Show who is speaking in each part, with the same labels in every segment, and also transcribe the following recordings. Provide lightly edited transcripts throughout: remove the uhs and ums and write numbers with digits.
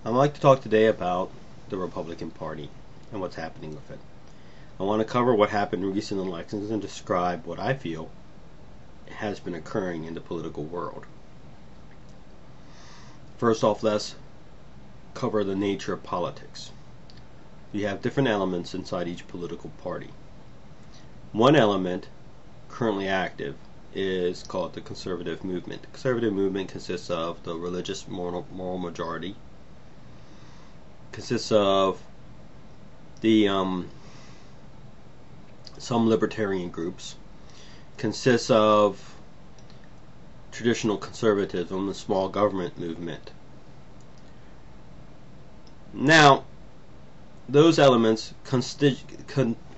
Speaker 1: I'd like to talk today about the Republican Party and what's happening with it. I want to cover what happened in recent elections and describe what I feel has been occurring in the political world. First off, let's cover the nature of politics. You have different elements inside each political party. One element currently active is called the conservative movement. The conservative movement consists of the religious moral majority, consists of the some libertarian groups, consists of traditional conservatism, the small government movement. Now, those elements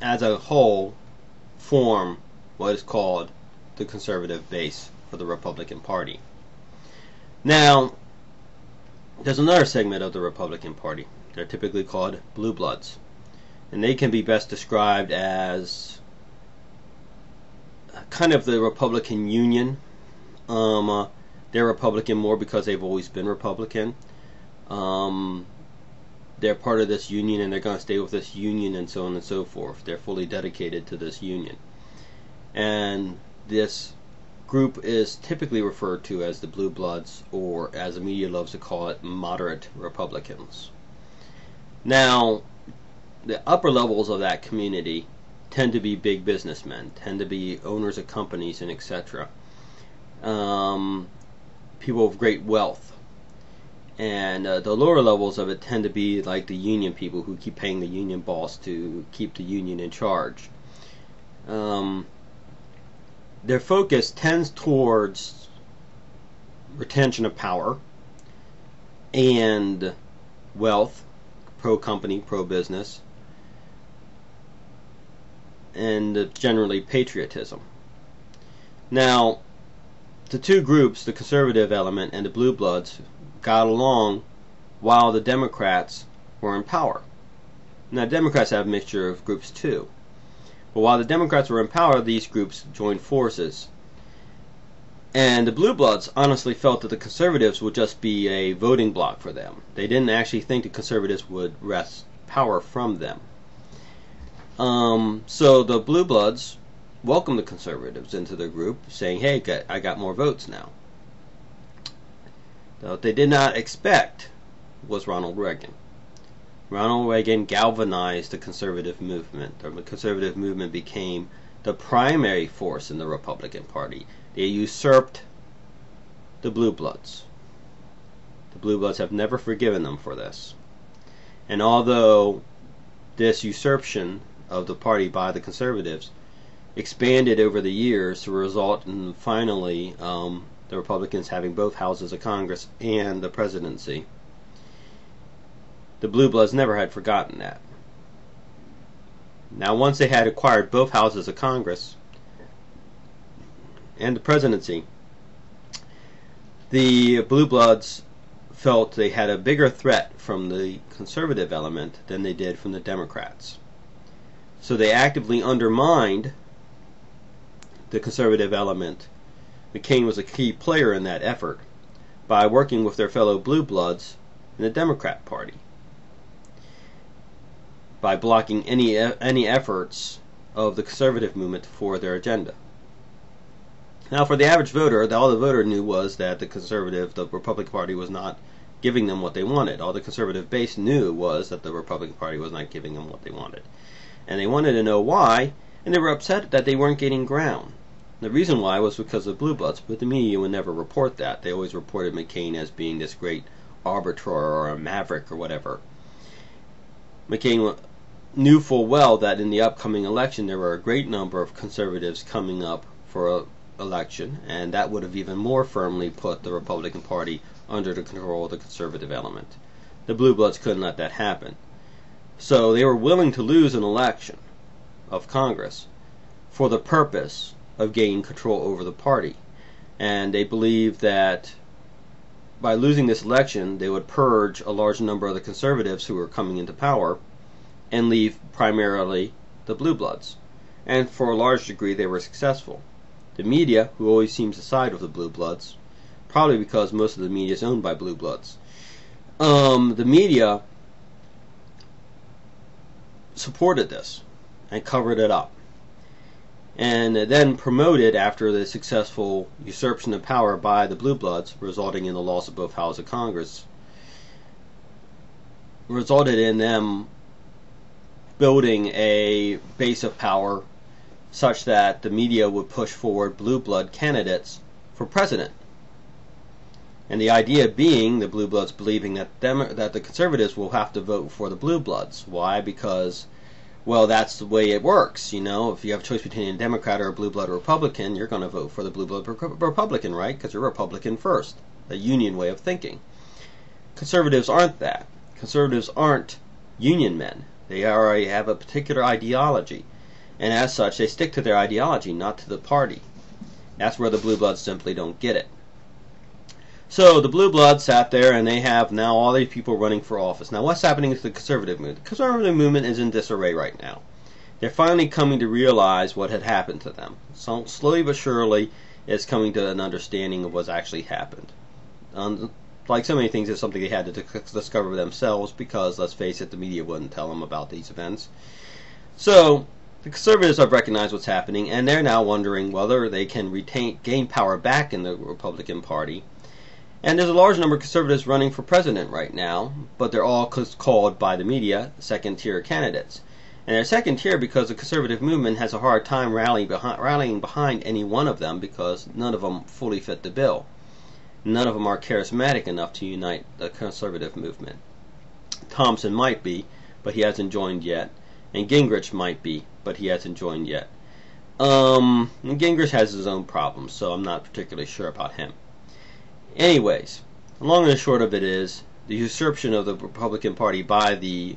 Speaker 1: as a whole form what is called the conservative base for the Republican Party. Now, there's another segment of the Republican Party. They're typically called blue bloods, and they can be best described as kind of the Republican Union. They're Republican more because they've always been Republican. They're part of this union and they're going to stay with this union and so on and so forth. They're fully dedicated to this union. And this group is typically referred to as the Blue Bloods, or as the media loves to call it, moderate Republicans. Now, the upper levels of that community tend to be big businessmen, tend to be owners of companies and etc. People of great wealth. And the lower levels of it tend to be like the union people who keep paying the union boss to keep the union in charge. Their focus tends towards retention of power and wealth, pro-company, pro-business, and generally patriotism. Now, the two groups, the conservative element and the blue bloods, got along while the Democrats were in power. Now, Democrats have a mixture of groups too. But while the Democrats were in power, these groups joined forces. And the blue bloods honestly felt that the conservatives would just be a voting bloc for them. They didn't actually think the conservatives would wrest power from them. So the blue bloods welcomed the conservatives into their group, saying, hey, I got more votes now. What they did not expect was Ronald Reagan. Ronald Reagan galvanized the conservative movement. The conservative movement became the primary force in the Republican Party. They usurped the blue bloods. The blue bloods have never forgiven them for this. And although this usurpation of the party by the conservatives expanded over the years to result in finally the Republicans having both houses of Congress and the presidency, the blue bloods never had forgotten that. Now, once they had acquired both houses of Congress and the presidency, the blue bloods felt they had a bigger threat from the conservative element than they did from the Democrats. So they actively undermined the conservative element. McCain was a key player in that effort by working with their fellow blue bloods in the Democrat Party, by blocking any efforts of the conservative movement for their agenda. Now, for the average voter, all the voter knew was that the Republican Party was not giving them what they wanted. All the conservative base knew was that the Republican Party was not giving them what they wanted. And they wanted to know why, and they were upset that they weren't gaining ground. The reason why was because of blue bloods, but the media would never report that. They always reported McCain as being this great arbiter or a maverick or whatever. McCain knew full well that in the upcoming election there were a great number of conservatives coming up for election, and that would have even more firmly put the Republican Party under the control of the conservative element. The blue bloods couldn't let that happen. So they were willing to lose an election of Congress for the purpose of gaining control over the party. And they believed that by losing this election, they would purge a large number of the conservatives who were coming into power and leave primarily the blue bloods. And for a large degree, they were successful. The media, who always seems to side with the blue bloods, probably because most of the media is owned by blue bloods, the media supported this and covered it up, and then promoted after the successful usurpation of power by the Blue Bloods, resulting in the loss of both houses of Congress, resulted in them building a base of power such that the media would push forward blue blood candidates for president. And the idea being the blue bloods believing that the conservatives will have to vote for the blue bloods. Why? Because, well, that's the way it works. You know, if you have a choice between a Democrat or a blue blood Republican, you're going to vote for the blue blood Republican, right? Because you're Republican first. A union way of thinking. Conservatives aren't that. Conservatives aren't union men. They already have a particular ideology. And as such, they stick to their ideology, not to the party. That's where the blue bloods simply don't get it. So the blue bloods sat there, and they have now all these people running for office. Now what's happening to the conservative movement? The conservative movement is in disarray right now. They're finally coming to realize what had happened to them. So slowly but surely, it's coming to an understanding of what's actually happened. Like so many things, it's something they had to discover themselves because, let's face it, the media wouldn't tell them about these events. So the conservatives have recognized what's happening, and they're now wondering whether they can gain power back in the Republican Party. And there's a large number of conservatives running for president right now, but they're all called by the media second-tier candidates. And they're second-tier because the conservative movement has a hard time rallying behind any one of them because none of them fully fit the bill. None of them are charismatic enough to unite the conservative movement. Thompson might be, but he hasn't joined yet. And Gingrich might be, but he hasn't joined yet. And Gingrich has his own problems, so I'm not particularly sure about him. Anyways, the long and the short of it is, the usurpation of the Republican Party by the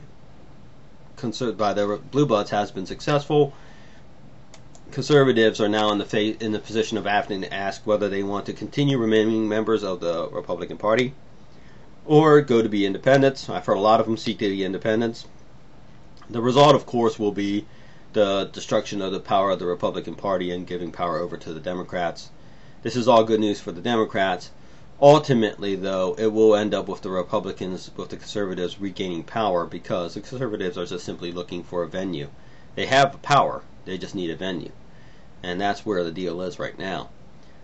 Speaker 1: Blue Bloods has been successful. Conservatives are now in the position of having to ask whether they want to continue remaining members of the Republican Party or go to be independents. I've heard a lot of them seek to be independents. The result, of course, will be the destruction of the power of the Republican Party and giving power over to the Democrats. This is all good news for the Democrats. Ultimately, though, it will end up with the Republicans, with the conservatives regaining power because the conservatives are just simply looking for a venue. They have power, they just need a venue. And that's where the deal is right now.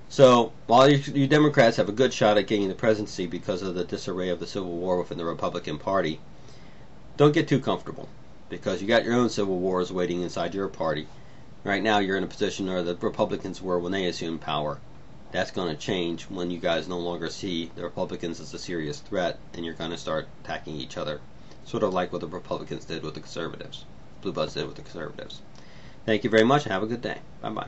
Speaker 1: So, while you Democrats have a good shot at gaining the presidency because of the disarray of the Civil War within the Republican Party, don't get too comfortable because you got your own civil wars waiting inside your party. Right now you're in a position where the Republicans were when they assumed power. That's going to change when you guys no longer see the Republicans as a serious threat and you're going to start attacking each other. Sort of like what the Republicans did with the conservatives. Blue Bloods did with the conservatives. Thank you very much and have a good day. Bye-bye.